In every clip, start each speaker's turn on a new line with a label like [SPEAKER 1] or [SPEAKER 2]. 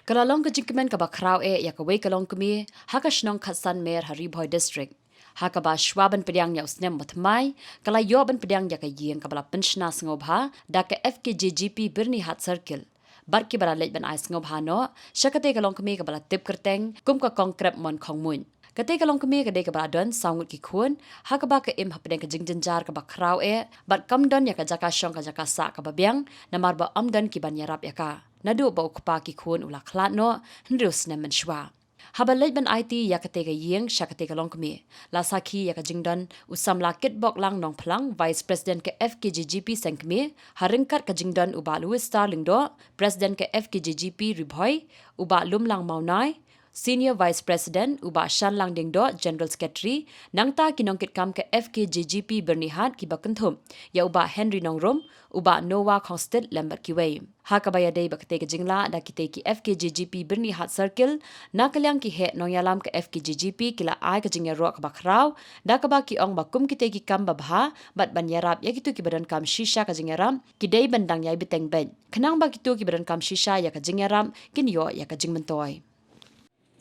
[SPEAKER 1] Kalalong kejingkemen kabakrau yakaway Longkmie hakashnong khatsan mer Hariboy district. Hakaba shwaban pediang ya usnem matmai kala yoban pediang yakayeng kabala Pynshna Sngewbha daka Fkjgp Byrnihat circle. Barki bara lejban ai Sngewbha no syakate Longkmie kabala tip kerteng kum ka konkrep mon khongmun. Kate Longkmie kade kabala don sangut ki khun hakaba ka im hapedeng ka jingjenjar kabakrau bat kamdon yaka jaka shong ka jaka sa kababiang namarba amdon ki banyarap yaka. Nadu ba ukpa ki khun ula khlat no hendrus nemen shwa. Habal lejban IT yakate ka yeng syakate Longkmie. La saki yaka jingdon usam lakit bok lang nong plang Vice President ke Fkjgp Sngewbha haringkat ka jingdon uba Louis Starling do President ke Fkjgp Riboy uba lumlang maunai Senior Vice President uba Shan Lang Ding do General Secretary nangta kinongkit kam ke Fkjgp Byrnihat ki bakenthum ya uba Henry Nongrom uba Noah Constant lembat kiway. Hakabaya day bakte ke jingla da kite ki Fkjgp Byrnihat circle nakalyang ki he nongyalam ke Fkjgp kila ai ke jingya ro ka bakrau da ka ba ki ong bakum kite ki kam babha bat banyarap ya kitu ki badan kam shisha ka jingyaram ki day bandang yai biteng ben. Kenang ba kitu ki badan kam shisha ya ka jingyaram kinyo ya ka jingmentoy.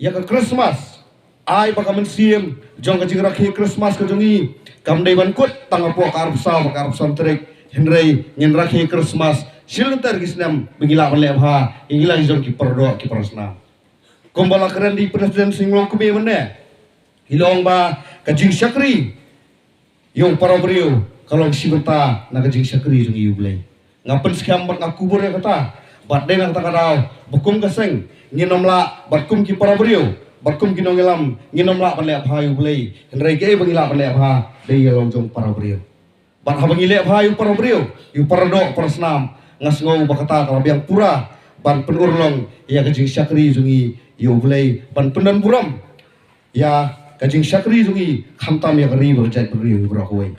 [SPEAKER 2] Yaka Christmas ai baka mensiam jong ka jingrakhi Christmas ka jongi kam dei ban kut tangapo karp sam trek henrei nyen rakhi Christmas silenter gisnam bingila balebha ingila jong ki perdo ki prasna kombala keren di presiden Longkmie mene hilong ba ka jing syakri yung parabrio kalong sibeta na ka jing syakri jongi yublei ngapen skam bat ngakubur ya kata bat dei nang takadaw bukum kaseng nginomla batkum ki parabrio batkum kinongelam nginomla balebha yublei henrei ke bingila balebha dei yalong jong parabrio bat habangile bha yu parabrio yu paradok prasnam ngasngau bakata kalabiang pura ban penurlong ya kajing syakri jungi yublei ban pendan buram ya kajing syakri jungi khamtam ya kari berjat beri berakoi